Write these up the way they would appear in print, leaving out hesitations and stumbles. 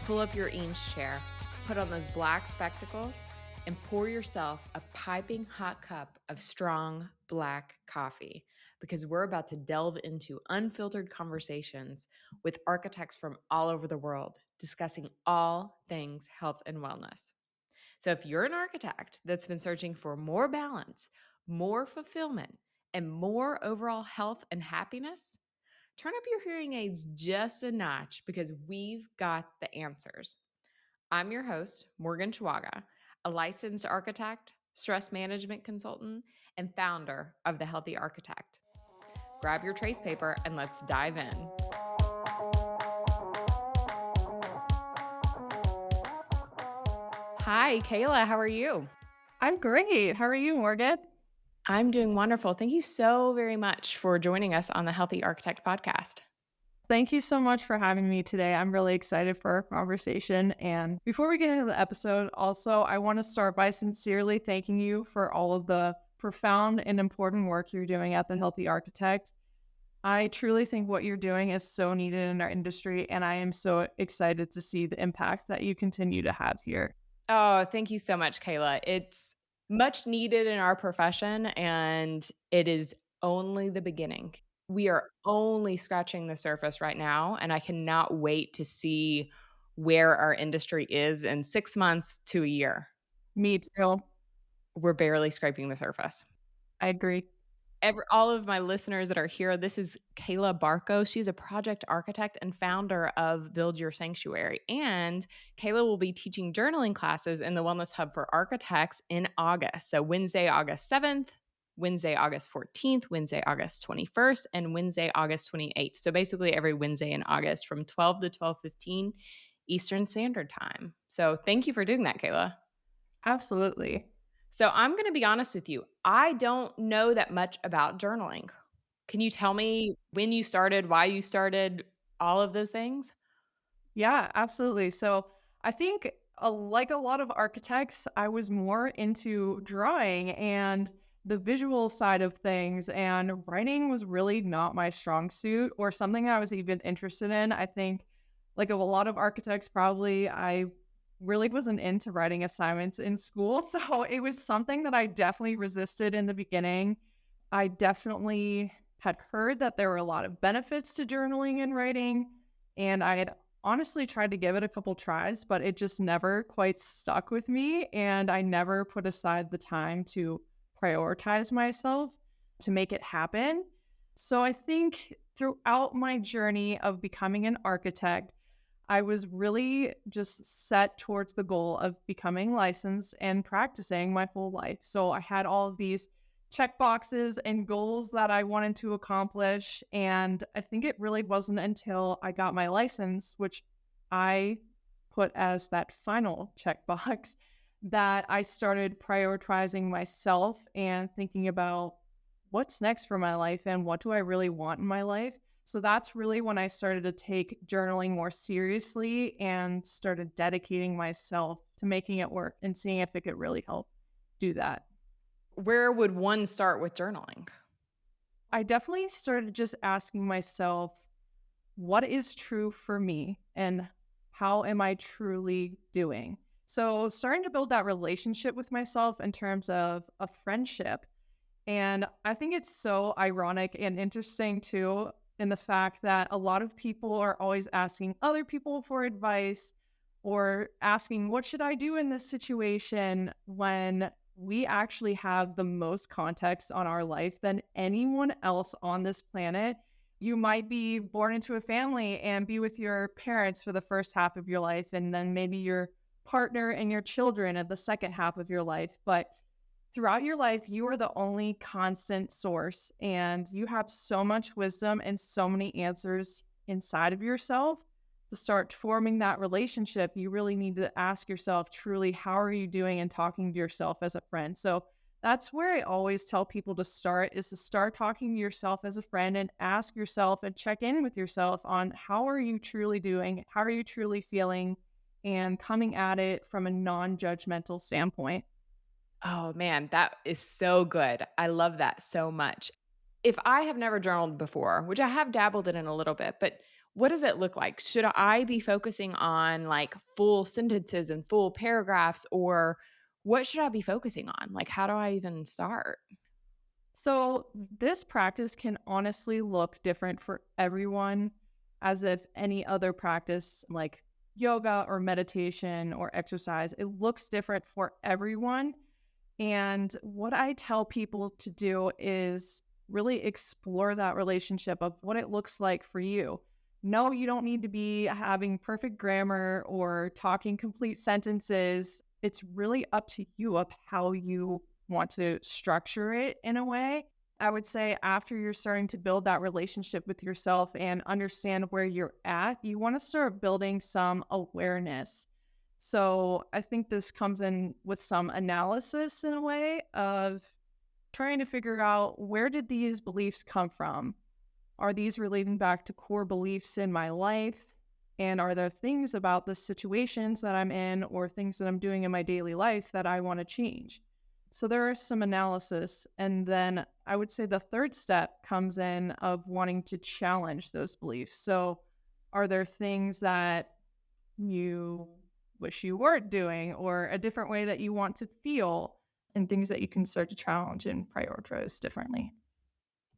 Pull up your Eames chair, put on those black spectacles, and pour yourself a piping hot cup of strong black coffee because we're about to delve into unfiltered conversations with architects from all over the world discussing all things health and wellness. So, if you're an architect that's been searching for more balance, more fulfillment, and more overall health and happiness, turn up your hearing aids just a notch because we've got the answers. I'm your host, Morgan Chihuahua, a licensed architect, stress management consultant, and founder of The Healthy Architect. Grab your trace paper and let's dive in. Hi, Kayla. How are you? I'm great. How are you, Morgan? I'm doing wonderful. Thank you so very much for joining us on the Healthy Architect podcast. Thank you so much for having me today. I'm really excited for our conversation. And before we get into the episode, also, I want to start by sincerely thanking you for all of the profound and important work you're doing at The Healthy Architect. I truly think what you're doing is so needed in our industry, and I am so excited to see the impact that you continue to have here. Oh, thank you so much, Kayla. It's much needed in our profession, and it is only the beginning. We are only scratching the surface right now, and I cannot wait to see where our industry is in 6 months to a year. Me too. We're barely scraping the surface. I agree. All of my listeners that are here, this is Kayla Barko. She's a project architect and founder of Build Your Sanctuary. And Kayla will be teaching journaling classes in the Wellness Hub for Architects in August. So Wednesday, August 7th, Wednesday, August 14th, Wednesday, August 21st, and Wednesday, August 28th. So basically every Wednesday in August from 12 to 12:15 Eastern Standard Time. So thank you for doing that, Kayla. Absolutely. So I'm going to be honest with you. I don't know that much about journaling. Can you tell me when you started, why you started, all of those things? Yeah, absolutely. So I think, like a lot of architects, I was more into drawing and the visual side of things, and writing was really not my strong suit or something I was even interested in. I think, like a lot of architects, probably I really wasn't into writing assignments in school. So it was something that I definitely resisted in the beginning. I definitely had heard that there were a lot of benefits to journaling and writing, and I had honestly tried to give it a couple tries, but it just never quite stuck with me. And I never put aside the time to prioritize myself to make it happen. So I think throughout my journey of becoming an architect, I was really just set towards the goal of becoming licensed and practicing my whole life. So I had all of these check boxes and goals that I wanted to accomplish. And I think it really wasn't until I got my license, which I put as that final checkbox, that I started prioritizing myself and thinking about what's next for my life and what do I really want in my life. So that's really when I started to take journaling more seriously and started dedicating myself to making it work and seeing if it could really help do that. Where would one start with journaling? I definitely started just asking myself, what is true for me and how am I truly doing? So, starting to build that relationship with myself in terms of a friendship. And I think it's so ironic and interesting too, in the fact that a lot of people are always asking other people for advice or asking, what should I do in this situation, when we actually have the most context on our life than anyone else on this planet. You might be born into a family and be with your parents for the first half of your life, and then maybe your partner and your children at the second half of your life. But throughout your life, you are the only constant source, and you have so much wisdom and so many answers inside of yourself. To start forming that relationship, you really need to ask yourself truly, how are you doing, and talking to yourself as a friend. So that's where I always tell people to start, is to start talking to yourself as a friend and ask yourself and check in with yourself on how are you truly doing? How are you truly feeling? And coming at it from a non-judgmental standpoint. Oh man, that is so good. I love that so much. If I have never journaled before, which I have dabbled in a little bit, but What does it look like? Should I be focusing on like full sentences and full paragraphs, or what should I be focusing on? Like, how do I even start? So, this practice can honestly look different for everyone, as if any other practice like yoga or meditation or exercise, it looks different for everyone. And what I tell people to do is really explore that relationship of what it looks like for you. No, you don't need to be having perfect grammar or talking complete sentences. It's really up to you of how you want to structure it in a way. I would say after you're starting to build that relationship with yourself and understand where you're at, you want to start building some awareness. So I think this comes in with some analysis in a way of trying to figure out, where did these beliefs come from? Are these relating back to core beliefs in my life? And are there things about the situations that I'm in or things that I'm doing in my daily life that I want to change? So there is some analysis. And then I would say the third step comes in of wanting to challenge those beliefs. So are there things that you wish you weren't doing, or a different way that you want to feel, and things that you can start to challenge and prioritize differently?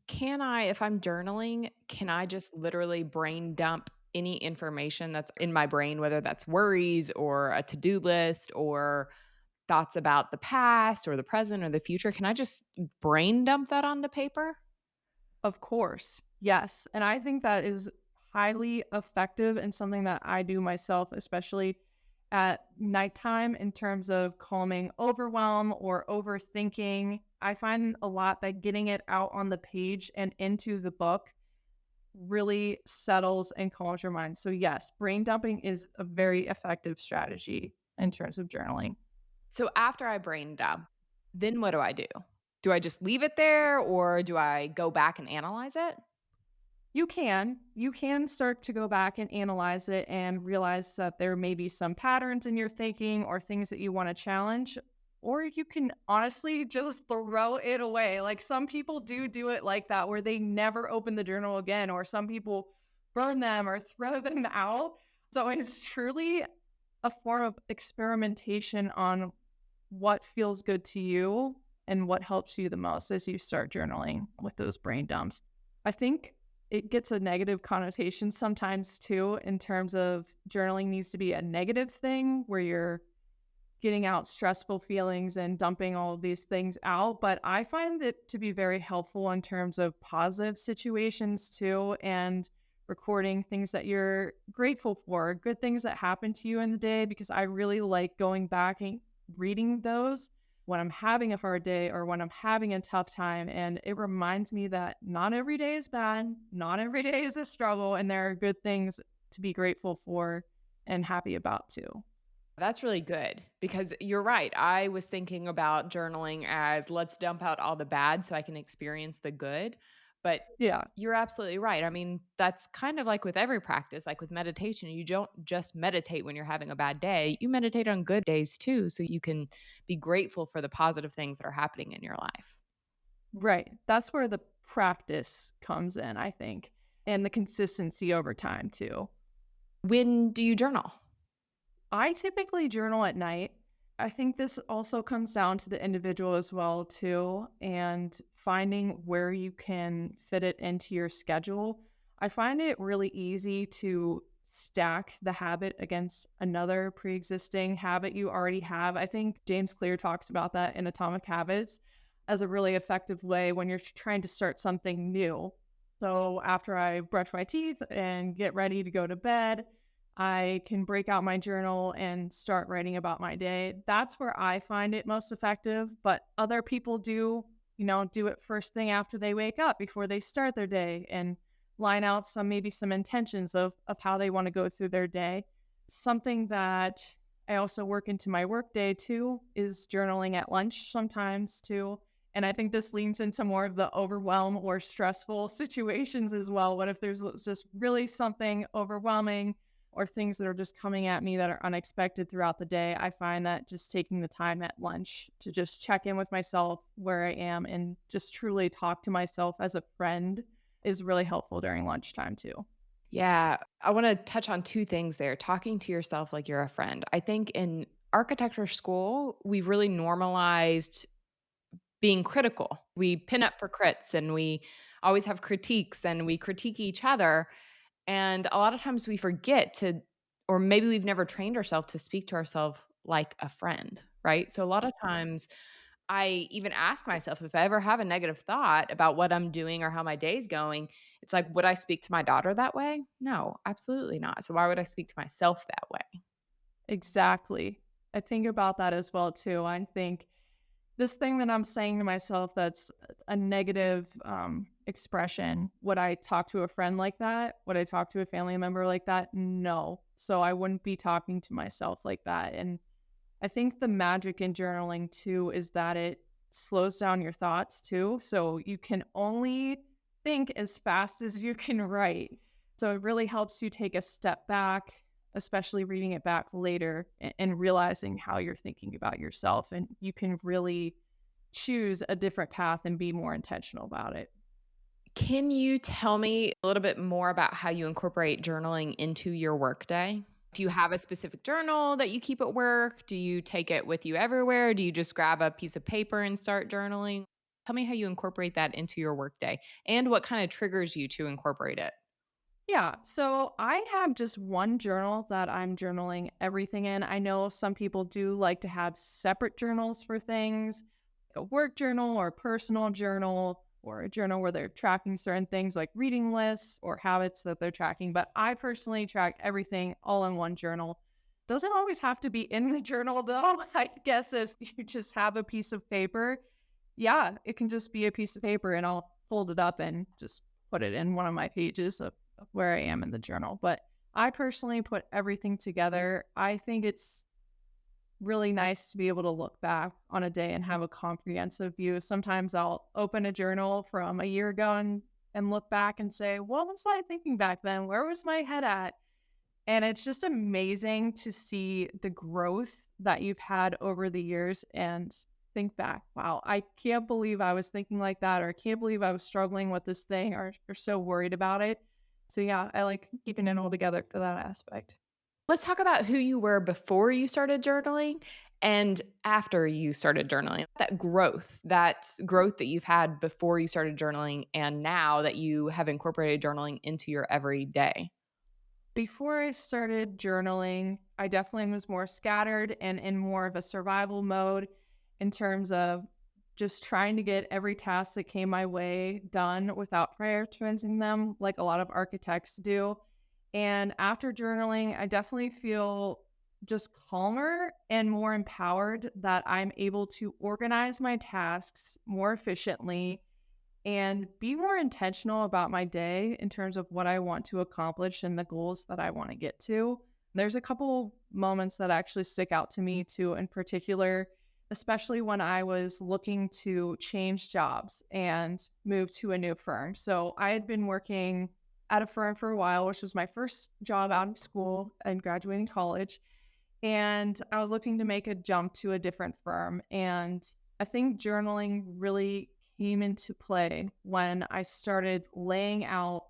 Can I, if I'm journaling, can I just literally brain dump any information that's in my brain, whether that's worries or a to do list or thoughts about the past or the present or the future? Can I just brain dump that onto paper? Of course. Yes. And I think that is highly effective and something that I do myself, especially at nighttime in terms of calming overwhelm or overthinking. I find a lot that getting it out on the page and into the book really settles and calms your mind. So, yes, brain dumping is a very effective strategy in terms of journaling. So after I brain dump, then what do I do? Do I just leave it there or do I go back and analyze it? You can start to go back and analyze it and realize that there may be some patterns in your thinking or things that you want to challenge. Or you can honestly just throw it away. Like some people do it like that, where they never open the journal again, or some people burn them or throw them out. So it's truly a form of experimentation on what feels good to you and what helps you the most as you start journaling with those brain dumps. I think it gets a negative connotation sometimes too, in terms of journaling needs to be a negative thing where you're getting out stressful feelings and dumping all of these things out. But I find it to be very helpful in terms of positive situations too, and recording things that you're grateful for, good things that happen to you in the day, because I really like going back and reading those when I'm having a hard day or when I'm having a tough time. And it reminds me that not every day is bad, not every day is a struggle, and there are good things to be grateful for and happy about too. That's really good because you're right. I was thinking about journaling as let's dump out all the bad so I can experience the good. But Yeah. you're absolutely right. I mean, that's kind of like with every practice, like with meditation. You don't just meditate when you're having a bad day, you meditate on good days too. So you can be grateful for the positive things that are happening in your life. Right. That's where the practice comes in, I think, and the consistency over time too. When do you journal? I typically journal at night. I think this also comes down to the individual as well too, and finding where you can fit it into your schedule. I find it really easy to stack the habit against another pre-existing habit you already have. I think James Clear talks about that in Atomic Habits as a really effective way when you're trying to start something new. So after I brush my teeth and get ready to go to bed, I can break out my journal and start writing about my day. That's where I find it most effective, but other people do it first thing after they wake up before they start their day, and line out some intentions of how they want to go through their day. Something that I also work into my work day too is journaling at lunch sometimes too. And I think this leans into more of the overwhelm or stressful situations as well. What if there's just really something overwhelming or things that are just coming at me that are unexpected throughout the day? I find that just taking the time at lunch to just check in with myself where I am and just truly talk to myself as a friend is really helpful during lunchtime too. Yeah, I want to touch on two things there. Talking to yourself like you're a friend. I think in architecture school, we've really normalized being critical. We pin up for crits and we always have critiques and we critique each other. And a lot of times we forget to, or maybe we've never trained ourselves to speak to ourselves like a friend, right? So a lot of times I even ask myself if I ever have a negative thought about what I'm doing or how my day's going, it's like, would I speak to my daughter that way? No, absolutely not. So why would I speak to myself that way? Exactly. I think about that as well too. I think this thing that I'm saying to myself that's a negative expression, would I talk to a friend like that? Would I talk to a family member like that? No. So I wouldn't be talking to myself like that. And I think the magic in journaling too is that it slows down your thoughts too. So you can only think as fast as you can write. So it really helps you take a step back, especially reading it back later and realizing how you're thinking about yourself. And you can really choose a different path and be more intentional about it. Can you tell me a little bit more about how you incorporate journaling into your workday? Do you have a specific journal that you keep at work? Do you take it with you everywhere? Do you just grab a piece of paper and start journaling? Tell me how you incorporate that into your workday and what kind of triggers you to incorporate it. Yeah. So I have just one journal that I'm journaling everything in. I know some people do like to have separate journals for things, like a work journal or a personal journal or a journal where they're tracking certain things like reading lists or habits that they're tracking. But I personally track everything all in one journal. Doesn't always have to be in the journal though. I guess if you just have a piece of paper, yeah, it can just be a piece of paper and I'll fold it up and just put it in one of my pages of where I am in the journal. But I personally put everything together. I think it's really nice to be able to look back on a day and have a comprehensive view. Sometimes I'll open a journal from a year ago and look back and say, what was I thinking back then? Where was my head at? And it's just amazing to see the growth that you've had over the years and think back, wow, I can't believe I was thinking like that, or I can't believe I was struggling with this thing or so worried about it. So yeah, I like keeping it all together for that aspect. Let's talk about who you were before you started journaling and after you started journaling. That growth that you've had before you started journaling and now that you have incorporated journaling into your everyday. Before I started journaling, I definitely was more scattered and in more of a survival mode in terms of just trying to get every task that came my way done without prioritizing them, like a lot of architects do. And after journaling, I definitely feel just calmer and more empowered that I'm able to organize my tasks more efficiently and be more intentional about my day in terms of what I want to accomplish and the goals that I want to get to. There's a couple moments that actually stick out to me too, in particular, especially when I was looking to change jobs and move to a new firm. So I had been working at a firm for a while, which was my first job out of school and graduating college. And I was looking to make a jump to a different firm. And I think journaling really came into play when I started laying out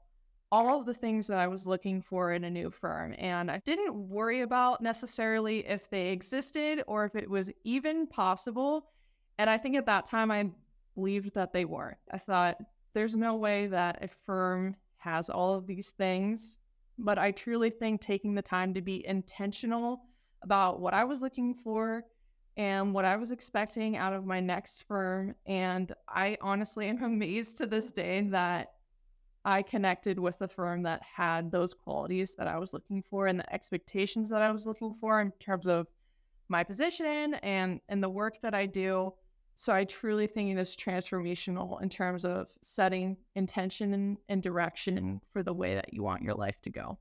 all of the things that I was looking for in a new firm. And I didn't worry about necessarily if they existed or if it was even possible. And I think at that time I believed that they weren't. I thought there's no way that a firm has all of these things. But I truly think taking the time to be intentional about what I was looking for and what I was expecting out of my next firm. And I honestly am amazed to this day that I connected with a firm that had those qualities that I was looking for and the expectations that I was looking for in terms of my position and the work that I do. So I truly think it is transformational in terms of setting intention and direction for the way that you want your life to go.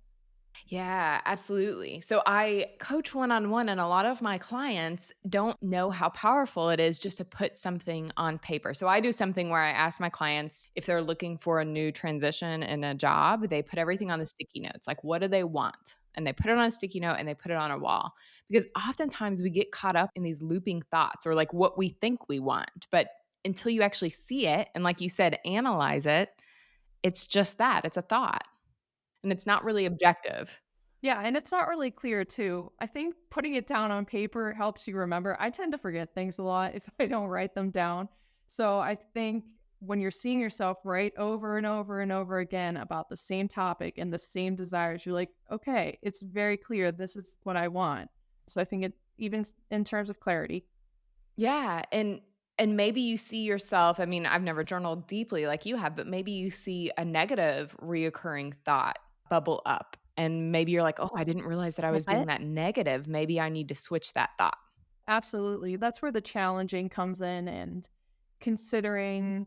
Yeah, absolutely. So I coach one on one, and a lot of my clients don't know how powerful it is just to put something on paper. So I do something where I ask my clients if they're looking for a new transition in a job, they put everything on the sticky notes. Like, what do they want? And they put it on a sticky note and they put it on a wall. Because oftentimes we get caught up in these looping thoughts or like what we think we want. But until you actually see it, and like you said, analyze it, it's just that it's a thought. and it's not really objective. Yeah, and it's not really clear too. I think putting it down on paper helps you remember. I tend to forget things a lot if I don't write them down. So I think when you're seeing yourself write over and over and over again about the same topic and the same desires, you're like, okay, it's very clear this is what I want. So I think it even in terms of clarity. Yeah, and maybe you see yourself, I mean, I've never journaled deeply like you have, but maybe you see a negative reoccurring thought bubble up, and maybe you're like, "Oh, I didn't realize that I was being What? that negative. Maybe I need to switch that thought." Absolutely. That's where the challenging comes in and considering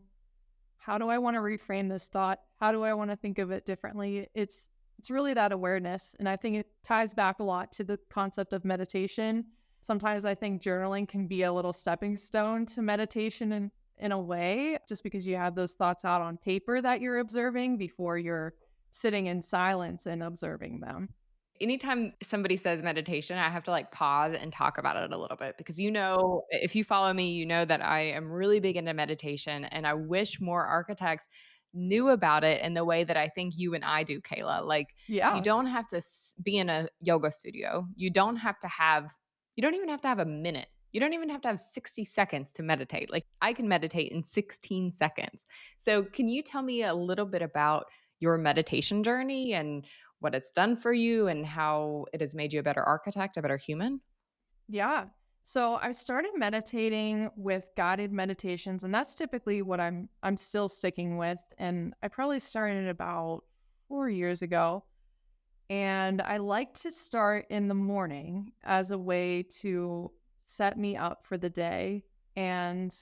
how do I want to reframe this thought? How do I want to think of it differently? It's really that awareness, and I think it ties back a lot to the concept of meditation. Sometimes I think journaling can be a little stepping stone to meditation in a way, just because you have those thoughts out on paper that you're observing before you're sitting in silence and observing them. Anytime somebody says meditation, I have to like pause and talk about it a little bit because if you follow me, you know that I am really big into meditation and I wish more architects knew about it in the way that I think you and I do, Kayla. Like you Yeah, don't have to be in a yoga studio. You don't even have to have a minute. You don't even have to have 60 seconds to meditate. Like I can meditate in 16 seconds. So, can you tell me a little bit about your meditation journey and what it's done for you and how it has made you a better architect, a better human? yeah. So I started meditating with guided meditations, and that's typically what I'm still sticking with. And I probably started about 4 years ago. And I like to start in the morning as a way to set me up for the day and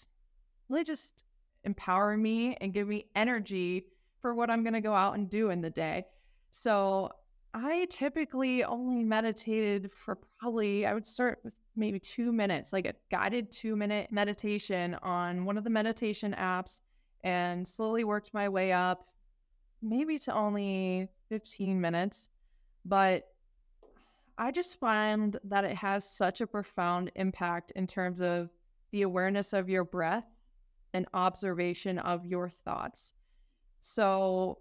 really just empower me and give me energy for what I'm going to go out and do in the day. So I typically only meditated for probably, I would start with maybe 2 minutes, like a guided 2 minute meditation on one of the meditation apps, and slowly worked my way up maybe to only 15 minutes. But I just find that it has such a profound impact in terms of the awareness of your breath and observation of your thoughts. So,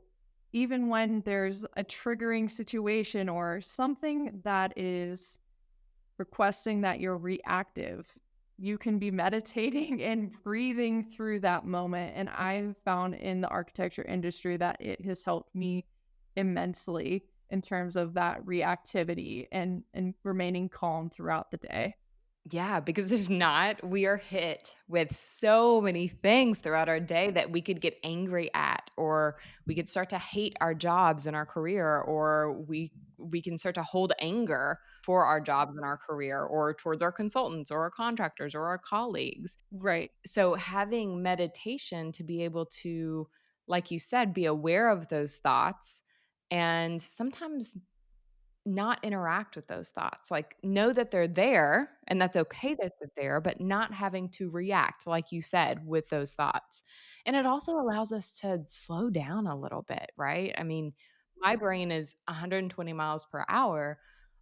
even when there's a triggering situation or something that is requesting that you're reactive, you can be meditating and breathing through that moment. And I've found in the architecture industry that it has helped me immensely in terms of that reactivity and remaining calm throughout the day. Yeah, because if not, we are hit with so many things throughout our day that we could get angry at, or we could start to hate our jobs and our career, or we can start to hold anger for our jobs and our career, or towards our consultants, or our contractors, or our colleagues. Right. So having meditation to be able to, like you said, be aware of those thoughts and sometimes not interact with those thoughts. Like know that they're there and that's okay that they're there, but not having to react, like you said, with those thoughts. And it also allows us to slow down a little bit, right? I mean, my brain is 120 miles per hour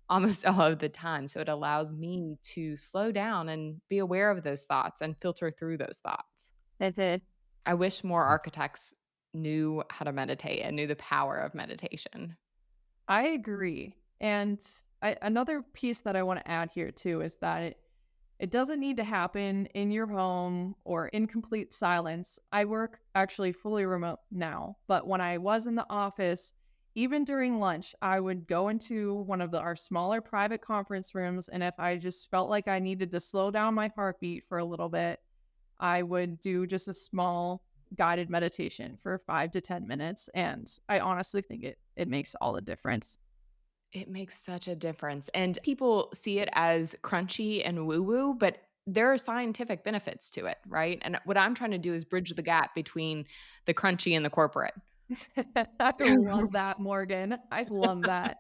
almost all of the time. So it allows me to slow down and be aware of those thoughts and filter through those thoughts. That's it. I wish more architects knew how to meditate and knew the power of meditation. I agree. And another piece that I want to add here too is that it doesn't need to happen in your home or in complete silence. I work actually fully remote now, but when I was in the office, even during lunch, I would go into one of our smaller private conference rooms. And if I just felt like I needed to slow down my heartbeat for a little bit, I would do just a small guided meditation for 5 to 10 minutes. And I honestly think it makes all the difference. It makes such a difference, and people see it as crunchy and woo-woo, but there are scientific benefits to it, right? And what I'm trying to do is bridge the gap between the crunchy and the corporate. I love that, Morgan. I love that.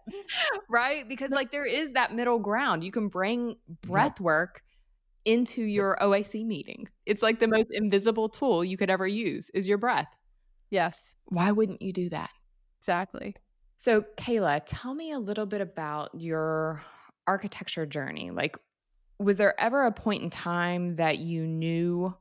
Right? Because, like, there is that middle ground. You can bring breath work into your OAC meeting. It's like the most invisible tool you could ever use is your breath. Yes, Why wouldn't you do that? exactly. So, Kayla, tell me a little bit about your architecture journey. Like, was there ever a point in time that you knew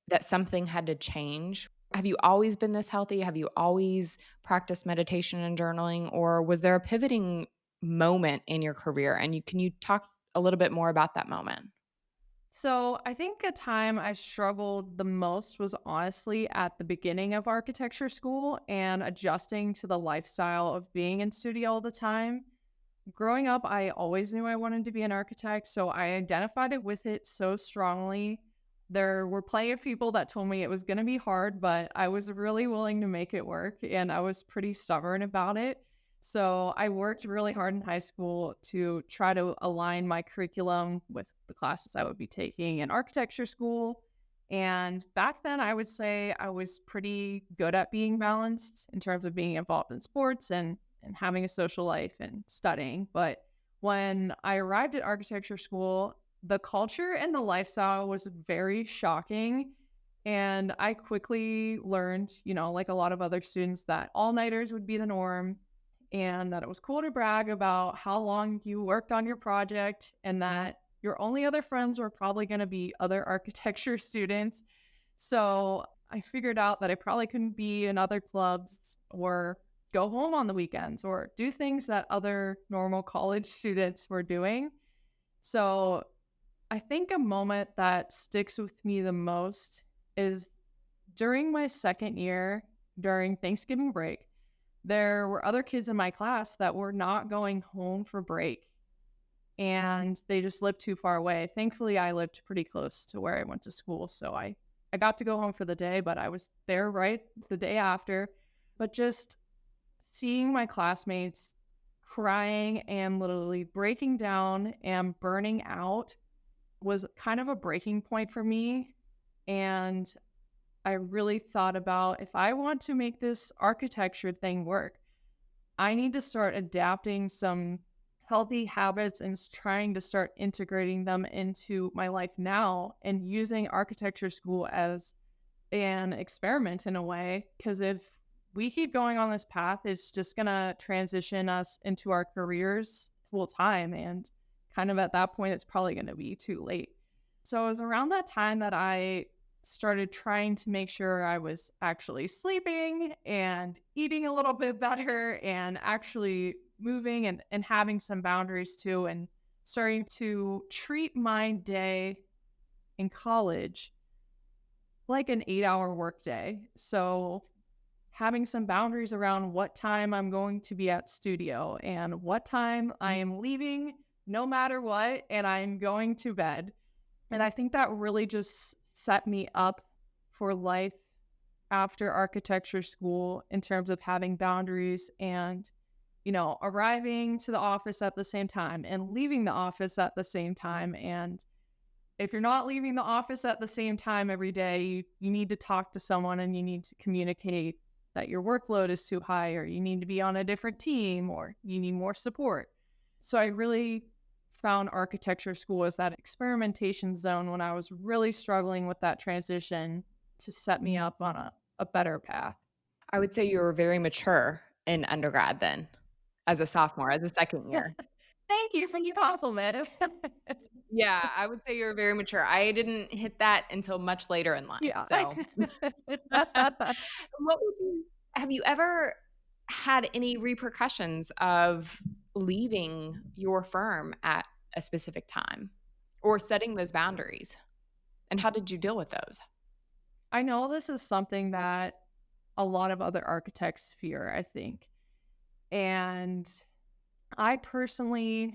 that something had to change? Have you always been this healthy? Have you always practiced meditation and journaling, or was there a pivoting moment in your career? And can you talk a little bit more about that moment? So I think a time I struggled the most was honestly at the beginning of architecture school and adjusting to the lifestyle of being in studio all the time. Growing up, I always knew I wanted to be an architect, so I identified it with it so strongly. There were plenty of people that told me it was going to be hard, but I was really willing to make it work and I was pretty stubborn about it. So I worked really hard in high school to try to align my curriculum with the classes I would be taking in architecture school. And back then, I would say I was pretty good at being balanced in terms of being involved in sports and having a social life and studying. But when I arrived at architecture school, the culture and the lifestyle was very shocking. And I quickly learned, like a lot of other students, that all nighters would be the norm and that it was cool to brag about how long you worked on your project and that your only other friends were probably going to be other architecture students. So I figured out that I probably couldn't be in other clubs or go home on the weekends or do things that other normal college students were doing. So I think a moment that sticks with me the most is during my second year, during Thanksgiving break, there were other kids in my class that were not going home for break and they just lived too far away. Thankfully, I lived pretty close to where I went to school, so I got to go home for the day, but I was there right the day after. But just seeing my classmates crying and literally breaking down and burning out was kind of a breaking point for me. And I really thought about, if I want to make this architecture thing work, I need to start adapting some healthy habits and trying to start integrating them into my life now and using architecture school as an experiment in a way. Because if we keep going on this path, it's just going to transition us into our careers full time. And kind of at that point, it's probably going to be too late. So it was around that time that I started trying to make sure I was actually sleeping and eating a little bit better and actually moving and having some boundaries too, and starting to treat my day in college like an 8-hour workday. So having some boundaries around what time I'm going to be at studio and what time I am leaving no matter what, and I'm going to bed. And I think that really just set me up for life after architecture school in terms of having boundaries and, arriving to the office at the same time and leaving the office at the same time. And if you're not leaving the office at the same time every day, you need to talk to someone and you need to communicate that your workload is too high or you need to be on a different team or you need more support. So I really found architecture school as that experimentation zone when I was really struggling with that transition to set me up on a better path. I would say you were very mature in undergrad then, as a sophomore, as a second year. Thank you for your compliment. Yeah, I would say you were very mature. I didn't hit that until much later in life, Yeah. so what would you have you ever had any repercussions of leaving your firm at a specific time or setting those boundaries? And how did you deal with those? I know this is something that a lot of other architects fear, I think. And I personally,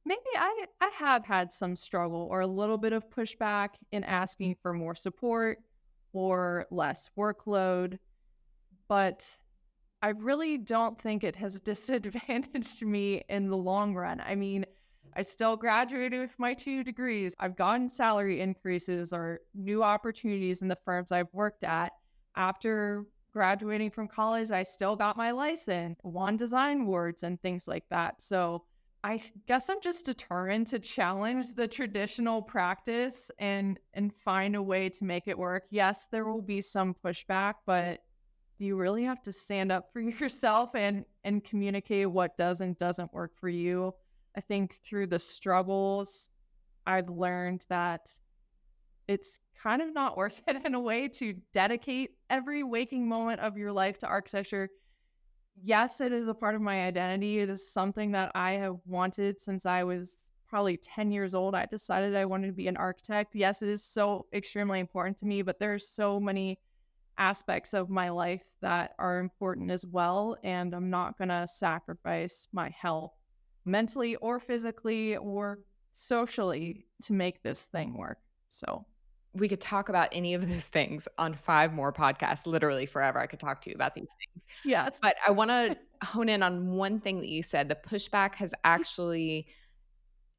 maybe I have had some struggle or a little bit of pushback in asking for more support or less workload, but I really don't think it has disadvantaged me in the long run. I mean, I still graduated with my 2 degrees. I've gotten salary increases or new opportunities in the firms I've worked at. After graduating from college, I still got my license, won design awards, and things like that. So guess I'm just determined to challenge the traditional practice and find a way to make it work. Yes, there will be some pushback, but you really have to stand up for yourself and communicate what does and doesn't work for you. I think through the struggles, I've learned that it's kind of not worth it in a way to dedicate every waking moment of your life to architecture. Yes, it is a part of my identity. It is something that I have wanted since I was probably 10 years old. I decided I wanted to be an architect. Yes, it is so extremely important to me, but there's so many aspects of my life that are important as well. And I'm not going to sacrifice my health mentally or physically or socially to make this thing work. So, We could talk about any of those things on 5 more podcasts, literally forever. I could talk to you about these things. yes. But I wanna hone in on one thing that you said. The pushback has actually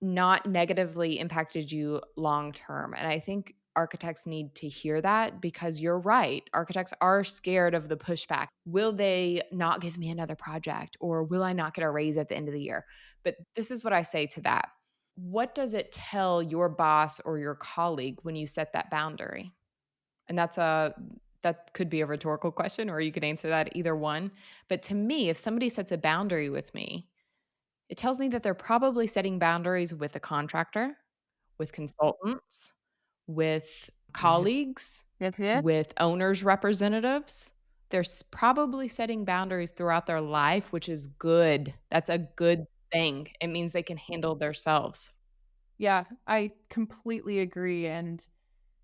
not negatively impacted you long term, and I think architects need to hear that because you're right. Architects are scared of the pushback. Will they not give me another project, or will I not get a raise at the end of the year? But this is what I say to that. What does it tell your boss or your colleague when you set that boundary? And that could be a rhetorical question, or you could answer that either one. But to me, if somebody sets a boundary with me, it tells me that they're probably setting boundaries with a contractor, with consultants, with colleagues, Mhm. with owners' representatives. Probably setting boundaries throughout their life, which is good. That's a good thing. It means they can handle themselves. Yeah, I completely agree. And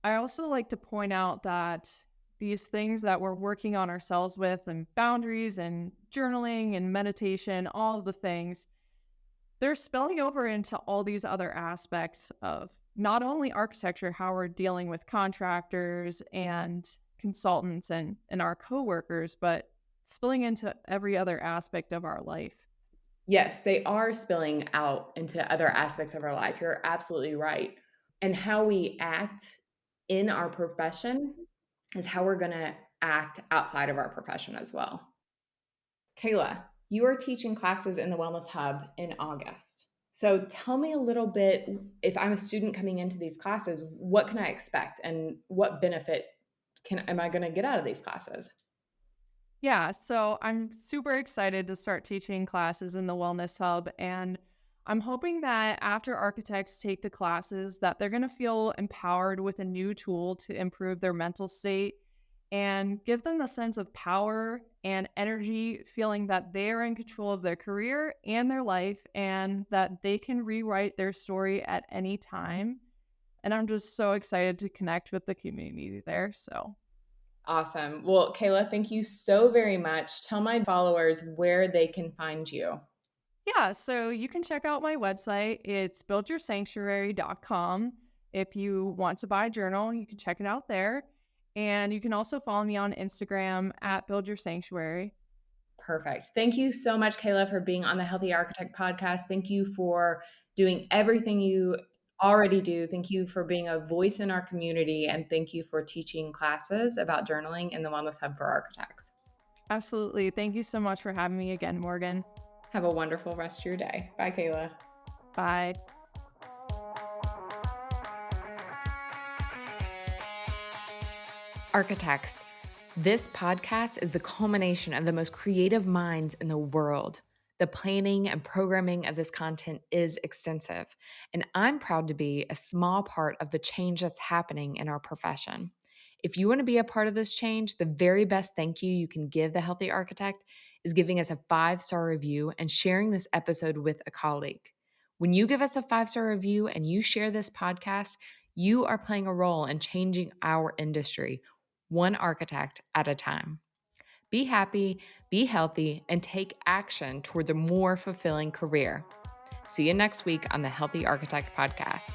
I also like to point out that these things that we're working on ourselves with, and boundaries and journaling and meditation, all of the things, they're spilling over into all these other aspects of not only architecture, how we're dealing with contractors and consultants and our coworkers, but spilling into every other aspect of our life. Yes, they are spilling out into other aspects of our life. You're absolutely right. And how we act in our profession is how we're going to act outside of our profession as well. Kayla, you are teaching classes in the Wellness Hub in August. So tell me a little bit, if I'm a student coming into these classes, what can I expect and what benefit am I going to get out of these classes? Yeah, so I'm super excited to start teaching classes in the Wellness Hub, and I'm hoping that after architects take the classes that they're going to feel empowered with a new tool to improve their mental state and give them the sense of power and energy, feeling that they are in control of their career and their life and that they can rewrite their story at any time. And I'm just so excited to connect with the community there. So, Awesome. Well, Kayla, thank you so very much. Tell my followers where they can find you. yeah, so you can check out my website. It's buildyoursanctuary.com. If you want to buy a journal, you can check it out there. And you can also follow me on Instagram at Build Your Sanctuary. Perfect. Thank you so much, Kayla, for being on the Healthy Architect podcast. Thank you for doing everything you already do. Thank you for being a voice in our community. And thank you for teaching classes about journaling in the Wellness Hub for Architects. Absolutely. Thank you so much for having me again, Morgan. Have a wonderful rest of your day. Bye, Kayla. Bye. Architects, this podcast is the culmination of the most creative minds in the world. The planning and programming of this content is extensive, and I'm proud to be a small part of the change that's happening in our profession. If you want to be a part of this change, the very best thank you can give the Healthy Architect is giving us a 5-star review and sharing this episode with a colleague. When you give us a 5-star review and you share this podcast, you are playing a role in changing our industry one architect at a time. Be happy, be healthy, and take action towards a more fulfilling career. See you next week on the Healthy Architect Podcast.